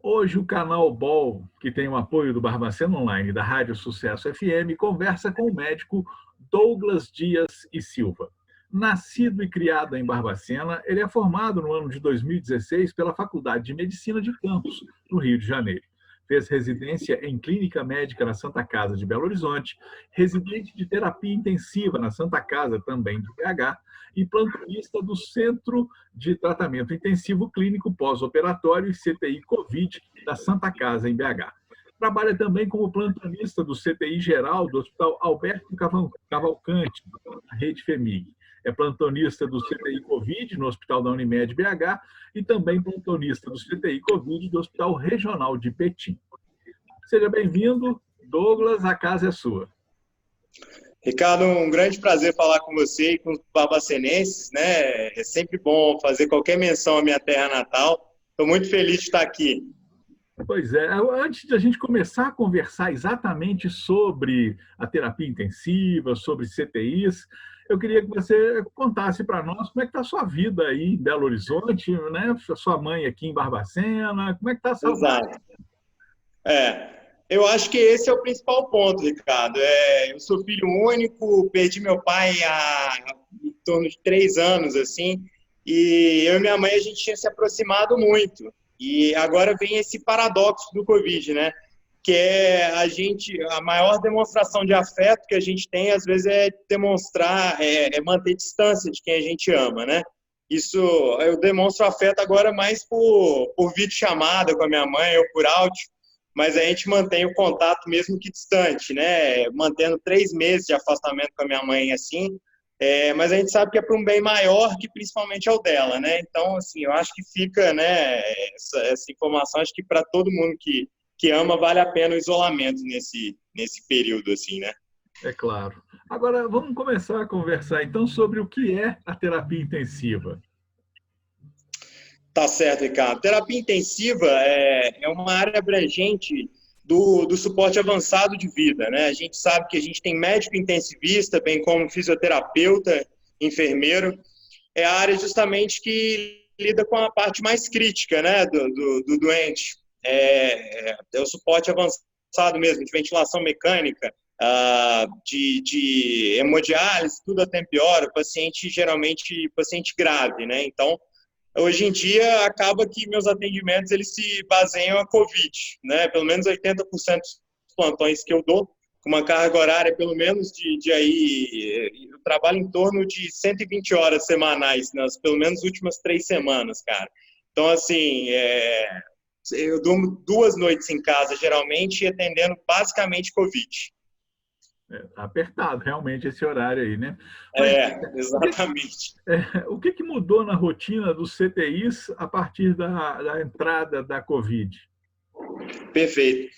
Hoje o canal BOL, que tem o apoio do Barbacena Online e da Rádio Sucesso FM, conversa com o médico Douglas Dias e Silva. Nascido e criado em Barbacena, ele é formado no ano de 2016 pela Faculdade de Medicina de Campos, no Rio de Janeiro. Fez residência em Clínica Médica na Santa Casa de Belo Horizonte, residente de terapia intensiva na Santa Casa, também de BH, e plantonista do Centro de Tratamento Intensivo Clínico Pós-Operatório e CTI Covid da Santa Casa, em BH. Trabalha também como plantonista do CTI Geral do Hospital Alberto Cavalcante, na Rede FEMIG. É plantonista do CTI Covid no Hospital da Unimed BH e também plantonista do CTI Covid do Hospital Regional de Petim. Seja bem-vindo, Douglas, a casa é sua. Ricardo, um grande prazer falar com você e com os barbacenenses, né? É sempre bom fazer qualquer menção à minha terra natal. Estou muito feliz de estar aqui. Pois é, antes de a gente começar a conversar exatamente sobre a terapia intensiva, sobre CTIs, eu queria que você contasse para nós como é que está a sua vida aí em Belo Horizonte, né? Sua mãe aqui em Barbacena, como é que está a saudade? Exato. Eu acho que esse é o principal ponto, Ricardo. Eu sou filho único, perdi meu pai há em torno de 3 anos, assim, e eu e minha mãe, a gente tinha se aproximado muito. E agora vem esse paradoxo do Covid, né? Que é a maior demonstração de afeto que a gente tem, às vezes, é demonstrar, manter distância de quem a gente ama, né? Isso, eu demonstro afeto agora mais por videochamada com a minha mãe ou por áudio, mas a gente mantém o contato mesmo que distante, né? Mantendo 3 meses de afastamento com a minha mãe, assim, mas a gente sabe que é para um bem maior, que principalmente é o dela, né? Então, assim, eu acho que fica, né, essa informação, acho que para todo mundo que ama, vale a pena o isolamento nesse período, assim, né? É claro. Agora, vamos começar a conversar, então, sobre o que é a terapia intensiva. Tá certo, Ricardo. Terapia intensiva é uma área abrangente do suporte avançado de vida, né? A gente sabe que a gente tem médico intensivista, bem como fisioterapeuta, enfermeiro. É a área justamente que lida com a parte mais crítica, né, do doente. É o suporte avançado mesmo, de ventilação mecânica, de hemodiálise, tudo até pior, geralmente paciente grave, né? Então, hoje em dia, acaba que meus atendimentos eles se baseiam a COVID, né? Pelo menos 80% dos plantões que eu dou, com uma carga horária pelo menos eu trabalho em torno de 120 horas semanais, nas pelo menos últimas 3 semanas, cara. Então, assim, eu durmo 2 noites em casa, geralmente, atendendo basicamente COVID. Tá apertado, realmente, esse horário aí, né? Mas Exatamente. o que mudou na rotina dos CTIs a partir da entrada da Covid? Perfeito.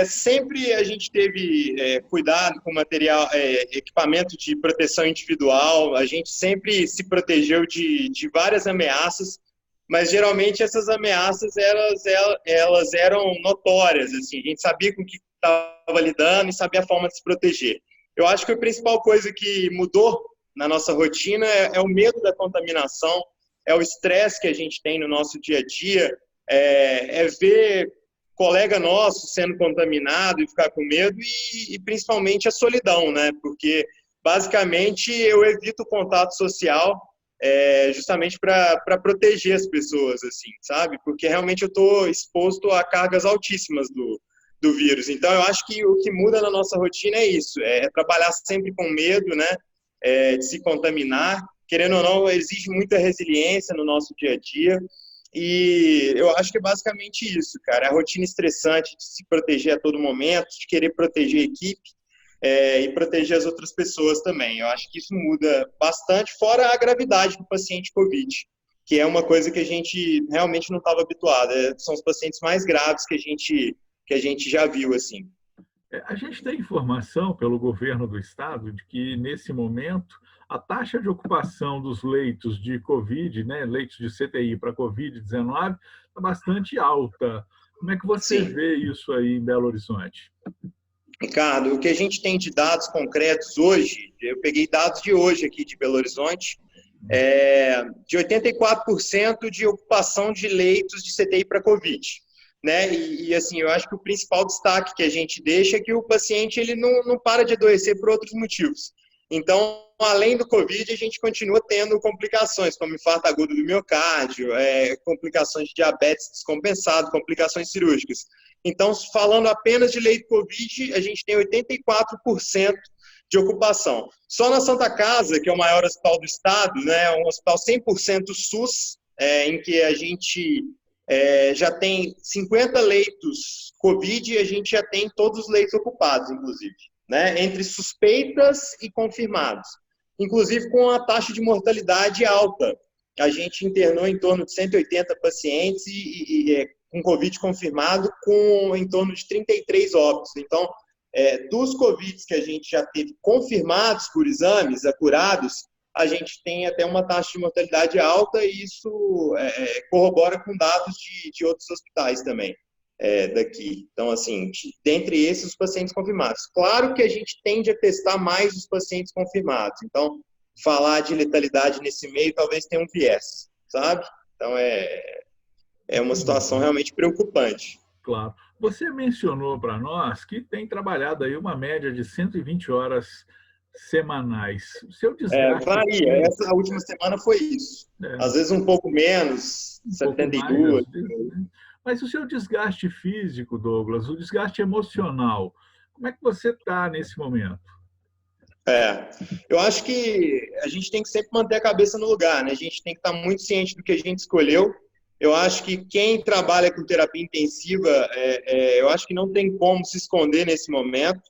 Sempre a gente teve cuidado com material, equipamento de proteção individual, a gente sempre se protegeu de várias ameaças, mas geralmente essas ameaças elas eram notórias, assim, a gente sabia com o que estava lidando e sabia a forma de se proteger. Eu acho que a principal coisa que mudou na nossa rotina é o medo da contaminação, é o estresse que a gente tem no nosso dia a dia, é ver colega nosso sendo contaminado e ficar com medo e principalmente a solidão, né? Porque basicamente eu evito o contato social justamente para proteger as pessoas, assim, sabe? Porque realmente eu estou exposto a cargas altíssimas do vírus. Então eu acho que o que muda na nossa rotina é isso, é trabalhar sempre com medo, né? De se contaminar, querendo ou não, exige muita resiliência no nosso dia a dia. E eu acho que é basicamente isso, cara. A rotina estressante de se proteger a todo momento, de querer proteger a equipe e proteger as outras pessoas também. Eu acho que isso muda bastante, fora a gravidade do paciente COVID, que é uma coisa que a gente realmente não estava habituado. São os pacientes mais graves que a gente já viu, assim. A gente tem informação pelo governo do estado de que, nesse momento, a taxa de ocupação dos leitos de Covid, né, leitos de CTI para Covid-19, está bastante alta. Como é que você Sim. vê isso aí em Belo Horizonte? Ricardo, o que a gente tem de dados concretos hoje, eu peguei dados de hoje aqui de Belo Horizonte, de 84% de ocupação de leitos de CTI para Covid. né? Assim, eu acho que o principal destaque que a gente deixa é que o paciente ele não para de adoecer por outros motivos. Então, além do COVID, a gente continua tendo complicações, como infarto agudo do miocárdio, complicações de diabetes descompensado, complicações cirúrgicas. Então, falando apenas de leito COVID, a gente tem 84% de ocupação. Só na Santa Casa, que é o maior hospital do estado, né, um hospital 100% SUS, em que a gente já tem 50 leitos COVID e a gente já tem todos os leitos ocupados, inclusive, né, entre suspeitas e confirmados. Inclusive com a taxa de mortalidade alta. A gente internou em torno de 180 pacientes com COVID confirmado, com em torno de 33 óbitos. Então, dos COVIDs que a gente já teve confirmados por exames, acurados, a gente tem até uma taxa de mortalidade alta e isso corrobora com dados de outros hospitais também daqui. Então, assim, dentre esses, os pacientes confirmados. Claro que a gente tende a testar mais os pacientes confirmados. Então, falar de letalidade nesse meio talvez tenha um viés, sabe? Então, é uma situação realmente preocupante. Claro. Você mencionou para nós que tem trabalhado aí uma média de 120 horas semanais. O seu desgaste varia. Essa última semana foi isso. Às vezes um pouco menos, um 72. Pouco mais, né? Mas o seu desgaste físico, Douglas, o desgaste emocional, como é que você está nesse momento? Eu acho que a gente tem que sempre manter a cabeça no lugar, né? A gente tem que estar muito ciente do que a gente escolheu. Eu acho que quem trabalha com terapia intensiva, eu acho que não tem como se esconder nesse momento.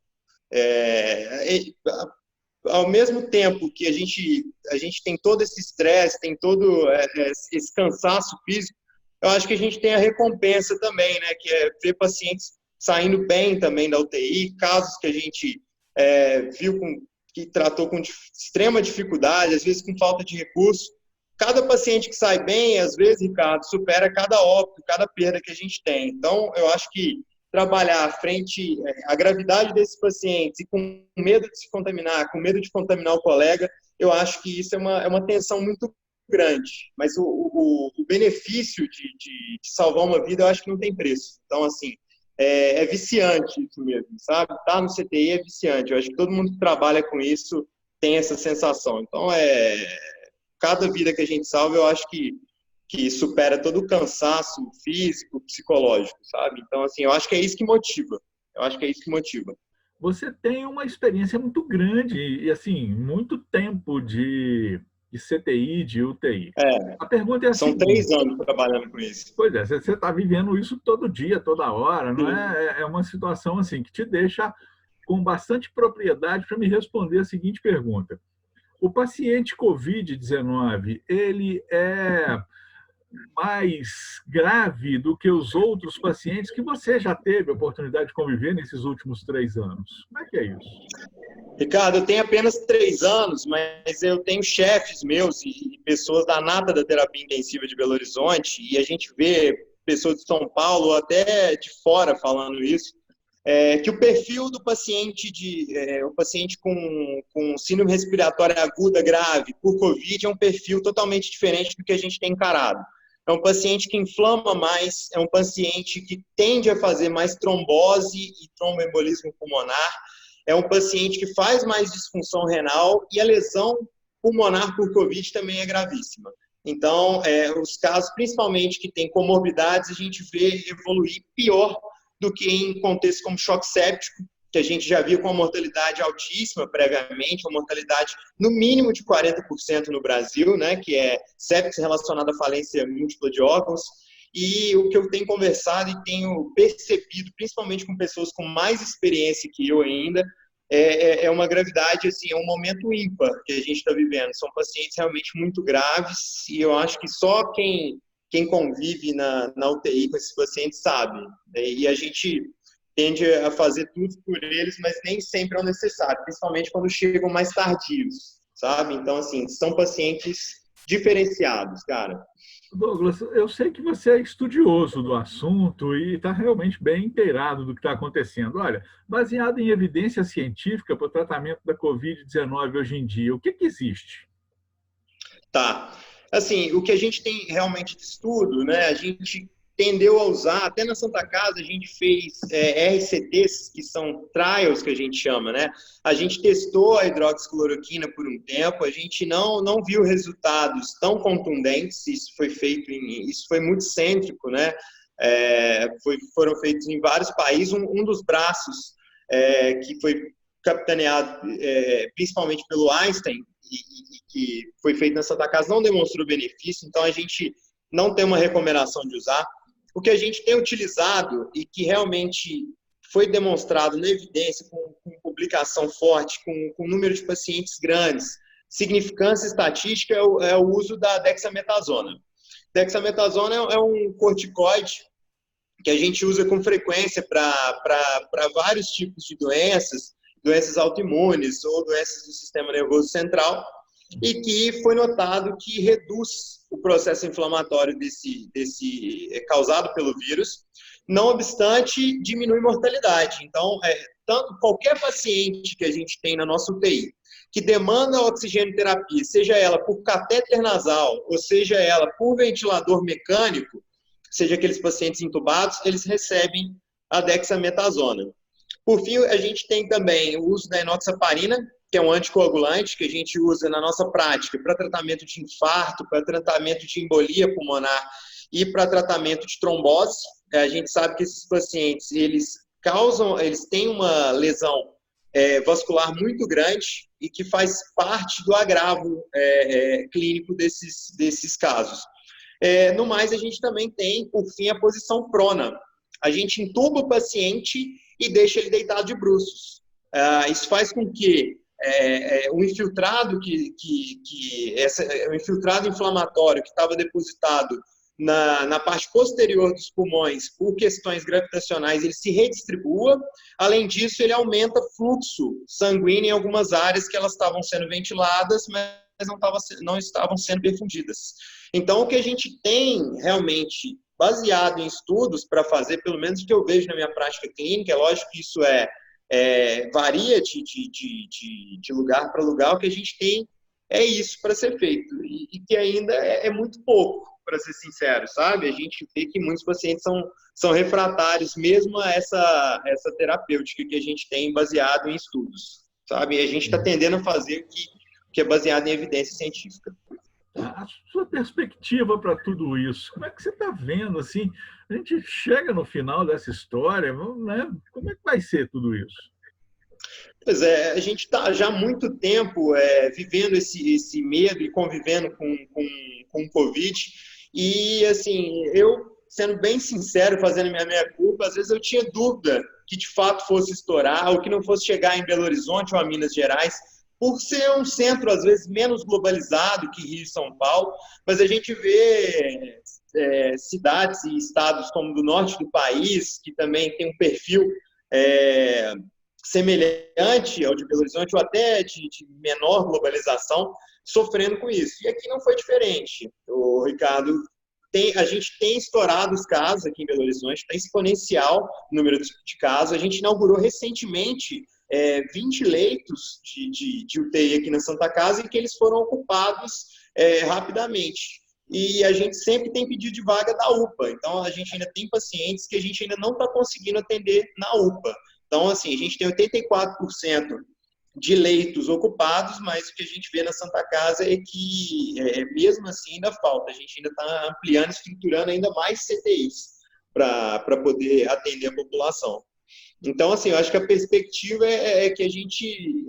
Ao mesmo tempo que a gente tem todo esse estresse, tem todo esse cansaço físico, eu acho que a gente tem a recompensa também, né? Que é ver pacientes saindo bem também da UTI, casos que a gente viu que tratou com extrema dificuldade, às vezes com falta de recurso. Cada paciente que sai bem, às vezes, Ricardo, supera cada óbito, cada perda que a gente tem. Então, eu acho que trabalhar frente à gravidade desses pacientes e com medo de se contaminar, com medo de contaminar o colega, eu acho que isso é uma tensão muito grande. Mas o benefício de salvar uma vida, eu acho que não tem preço. Então, assim, é viciante isso mesmo, sabe? Tá no CTI é viciante. Eu acho que todo mundo que trabalha com isso tem essa sensação. Então, cada vida que a gente salva, eu acho que supera todo o cansaço físico, psicológico, sabe? Então, assim, eu acho que é isso que motiva. Você tem uma experiência muito grande e, assim, muito tempo de CTI, de UTI. A pergunta é a são seguinte, 3 anos trabalhando com isso. Pois é, você está vivendo isso todo dia, toda hora, não é? É uma situação assim que te deixa com bastante propriedade para me responder a seguinte pergunta. O paciente COVID-19, ele é mais grave do que os outros pacientes que você já teve a oportunidade de conviver nesses últimos 3 anos? Como é que é isso? Ricardo, eu tenho apenas 3 anos, mas eu tenho chefes meus e pessoas da nata da terapia intensiva de Belo Horizonte, e a gente vê pessoas de São Paulo, até de fora, falando isso, que o perfil do paciente, o paciente com síndrome respiratória aguda grave por Covid é um perfil totalmente diferente do que a gente tem encarado. É um paciente que inflama mais, é um paciente que tende a fazer mais trombose e tromboembolismo pulmonar, é um paciente que faz mais disfunção renal e a lesão pulmonar por Covid também é gravíssima. Então, os casos, principalmente que têm comorbidades, a gente vê evoluir pior do que em contexto como choque séptico, que a gente já viu com uma mortalidade altíssima previamente, uma mortalidade no mínimo de 40% no Brasil, né, que é sepsis relacionada à falência múltipla de órgãos. E o que eu tenho conversado e tenho percebido, principalmente com pessoas com mais experiência que eu ainda, é uma gravidade, assim, é um momento ímpar que a gente está vivendo. São pacientes realmente muito graves e eu acho que só quem convive na UTI com esses pacientes sabe. E a gente tende a fazer tudo por eles, mas nem sempre é o necessário, principalmente quando chegam mais tardios, sabe? Então, assim, são pacientes diferenciados, cara. Douglas, eu sei que você é estudioso do assunto e está realmente bem inteirado do que está acontecendo. Olha, baseado em evidência científica para o tratamento da Covid-19 hoje em dia, o que existe? Tá. Assim, o que a gente tem realmente de estudo, né? A gente tendeu a usar, até na Santa Casa a gente fez RCTs, que são trials que a gente chama, né? A gente testou a hidroxicloroquina por um tempo, a gente não viu resultados tão contundentes, isso foi muito cêntrico, né? Foram feitos em vários países, um dos braços que foi capitaneado principalmente pelo Einstein, e que foi feito na Santa Casa, não demonstrou benefício, então a gente não tem uma recomendação de usar. O que a gente tem utilizado e que realmente foi demonstrado na evidência, com publicação forte, com número de pacientes grandes, significância estatística, é o uso da dexametasona. Dexametasona é um corticoide que a gente usa com frequência para vários tipos de doenças autoimunes ou doenças do sistema nervoso central, e que foi notado que reduz o processo inflamatório causado pelo vírus, não obstante, diminui mortalidade. Então, qualquer paciente que a gente tem na nossa UTI que demanda oxigênio terapia, seja ela por catéter nasal ou seja ela por ventilador mecânico, seja aqueles pacientes intubados, eles recebem a dexametasona. Por fim, a gente tem também o uso da enoxaparina, que é um anticoagulante que a gente usa na nossa prática para tratamento de infarto, para tratamento de embolia pulmonar e para tratamento de trombose. A gente sabe que esses pacientes, eles têm uma lesão vascular muito grande e que faz parte do agravo clínico desses casos. No mais, a gente também tem, por fim, a posição prona. A gente intuba o paciente e deixa ele deitado de bruços. Isso faz com que o infiltrado o infiltrado inflamatório que estava depositado na parte posterior dos pulmões por questões gravitacionais, ele se redistribua. Além disso, ele aumenta o fluxo sanguíneo em algumas áreas que elas estavam sendo ventiladas, mas não estavam sendo perfundidas. Então, o que a gente tem realmente baseado em estudos para fazer, pelo menos o que eu vejo na minha prática clínica, é lógico que isso varia de lugar para lugar, o que a gente tem é isso para ser feito, e que ainda é muito pouco, para ser sincero, sabe? A gente vê que muitos pacientes são refratários mesmo a essa terapêutica que a gente tem baseado em estudos, sabe? E a gente está tendendo a fazer o que é baseado em evidência científica. A sua perspectiva para tudo isso, como é que você está vendo? Assim, a gente chega no final dessa história, né? Como é que vai ser tudo isso? Pois a gente está já há muito tempo vivendo esse medo e convivendo com o Covid. E, assim, eu, sendo bem sincero, fazendo minha culpa, às vezes eu tinha dúvida que de fato fosse estourar ou que não fosse chegar em Belo Horizonte ou a Minas Gerais, por ser um centro, às vezes, menos globalizado que Rio e São Paulo, mas a gente vê cidades e estados como do norte do país, que também tem um perfil semelhante ao de Belo Horizonte, ou até de menor globalização, sofrendo com isso. E aqui não foi diferente, Ricardo. A gente tem estourado os casos aqui em Belo Horizonte, está exponencial o número de casos. A gente inaugurou recentemente 20 leitos de UTI aqui na Santa Casa, e que eles foram ocupados rapidamente. E a gente sempre tem pedido de vaga da UPA. Então, a gente ainda tem pacientes que a gente ainda não está conseguindo atender na UPA. Então, assim, a gente tem 84% de leitos ocupados, mas o que a gente vê na Santa Casa é que, mesmo assim, ainda falta. A gente ainda está ampliando, estruturando ainda mais CTIs para poder atender a população. Então, assim, eu acho que a perspectiva é que a gente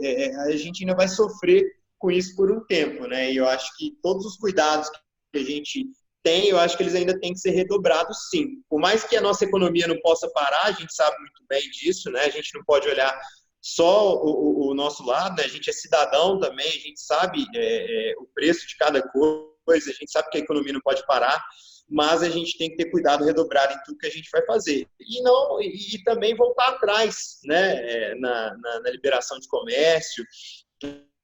ainda vai sofrer com isso por um tempo, né? E eu acho que todos os cuidados que a gente tem, eu acho que eles ainda têm que ser redobrados, sim. Por mais que a nossa economia não possa parar, a gente sabe muito bem disso, né? A gente não pode olhar só o nosso lado, né? A gente é cidadão também, a gente sabe o preço de cada coisa, a gente sabe que a economia não pode parar, mas a gente tem que ter cuidado redobrado em tudo que a gente vai fazer. E também voltar atrás, né? Na liberação de comércio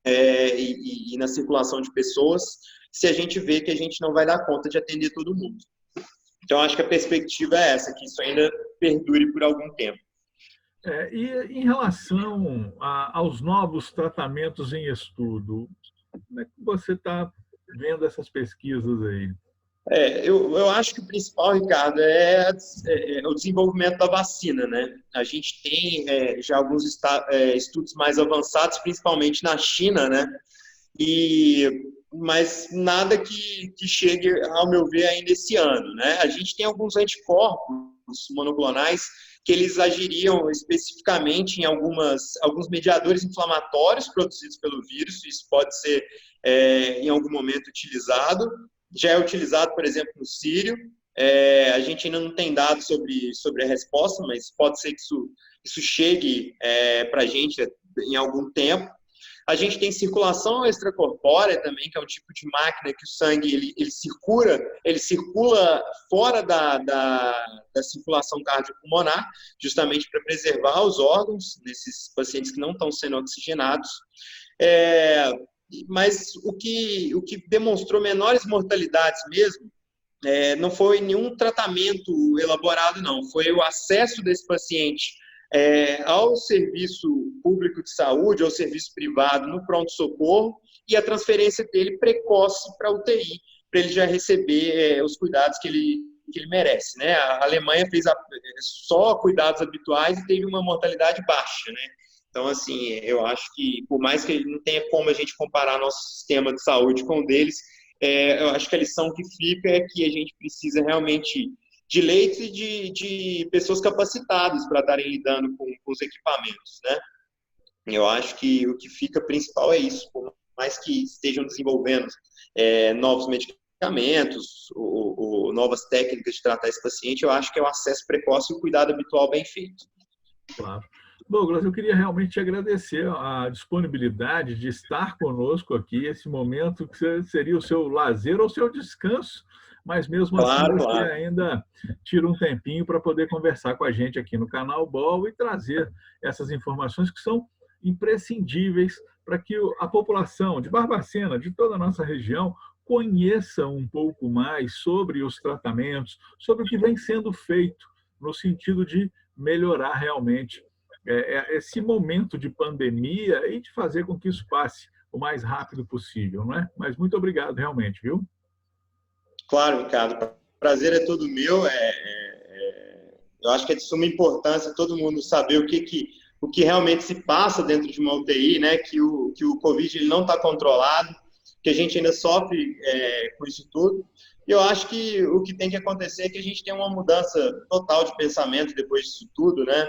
e na circulação de pessoas, se a gente vê que a gente não vai dar conta de atender todo mundo. Então, acho que a perspectiva é essa, que isso ainda perdure por algum tempo. E em relação aos novos tratamentos em estudo, como é que você está vendo essas pesquisas aí? Eu acho que o principal, Ricardo, é o desenvolvimento da vacina, né? A gente tem já alguns estudos mais avançados, principalmente na China, né? Mas nada que chegue, ao meu ver, ainda esse ano, né? A gente tem alguns anticorpos monoclonais que eles agiriam especificamente em alguns mediadores inflamatórios produzidos pelo vírus. Isso pode ser, em algum momento, utilizado. Já é utilizado, por exemplo, no Sírio. A gente ainda não tem dados sobre a resposta, mas pode ser que isso chegue para a gente em algum tempo. A gente tem circulação extracorpórea também, que é um tipo de máquina que o sangue ele circula fora da circulação cardiopulmonar, justamente para preservar os órgãos desses pacientes que não estão sendo oxigenados. Mas o que demonstrou menores mortalidades mesmo, não foi nenhum tratamento elaborado, não. Foi o acesso desse paciente ao serviço público de saúde, ao serviço privado no pronto-socorro e a transferência dele precoce para a UTI, para ele já receber os cuidados que ele merece, né? A Alemanha fez só cuidados habituais e teve uma mortalidade baixa, né? Então, assim, eu acho que, por mais que não tenha como a gente comparar nosso sistema de saúde com o deles, eu acho que a lição que fica é que a gente precisa realmente de leitos e de pessoas capacitadas para estarem lidando com os equipamentos, né? Eu acho que o que fica principal é isso, por mais que estejam desenvolvendo novos medicamentos ou novas técnicas de tratar esse paciente, eu acho que é o acesso precoce e o cuidado habitual bem feito. Claro. Douglas, eu queria realmente te agradecer a disponibilidade de estar conosco aqui, esse momento que seria o seu lazer ou o seu descanso, mas mesmo assim você ainda tira um tempinho para poder conversar com a gente aqui no canal BOL e trazer essas informações que são imprescindíveis para que a população de Barbacena, de toda a nossa região, conheça um pouco mais sobre os tratamentos, sobre o que vem sendo feito no sentido de melhorar realmente esse momento de pandemia e de fazer com que isso passe o mais rápido possível, não é? Mas muito obrigado realmente, viu? Claro, Ricardo. O prazer é todo meu. Eu acho que é de suma importância todo mundo saber o que realmente se passa dentro de uma UTI, né? Que o Covid ele não está controlado, que a gente ainda sofre com isso tudo. E eu acho que o que tem que acontecer é que a gente tenha uma mudança total de pensamento depois disso tudo, né?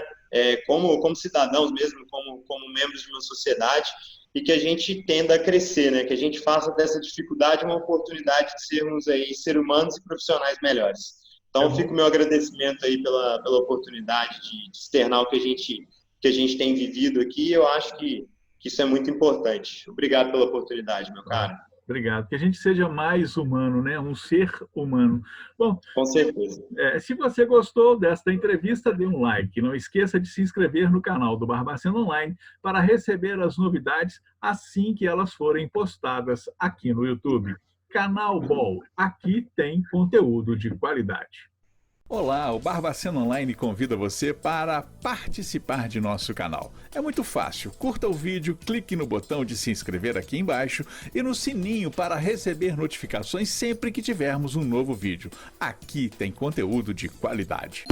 Como cidadãos mesmo, como membros de uma sociedade, e que a gente tenda a crescer, né? Que a gente faça dessa dificuldade uma oportunidade de sermos aí seres humanos e profissionais melhores. Então, fica o meu agradecimento aí pela oportunidade de externar o que a gente tem vivido aqui. Eu acho que isso é muito importante. Obrigado pela oportunidade, meu caro. Obrigado. Que a gente seja mais humano, né? Um ser humano. Bom, com certeza. Se você gostou desta entrevista, dê um like. Não esqueça de se inscrever no canal do Barbacena Online para receber as novidades assim que elas forem postadas aqui no YouTube. Canal BOL. Aqui tem conteúdo de qualidade. Olá, o Barbacena Online convida você para participar de nosso canal. É muito fácil, curta o vídeo, clique no botão de se inscrever aqui embaixo e no sininho para receber notificações sempre que tivermos um novo vídeo. Aqui tem conteúdo de qualidade.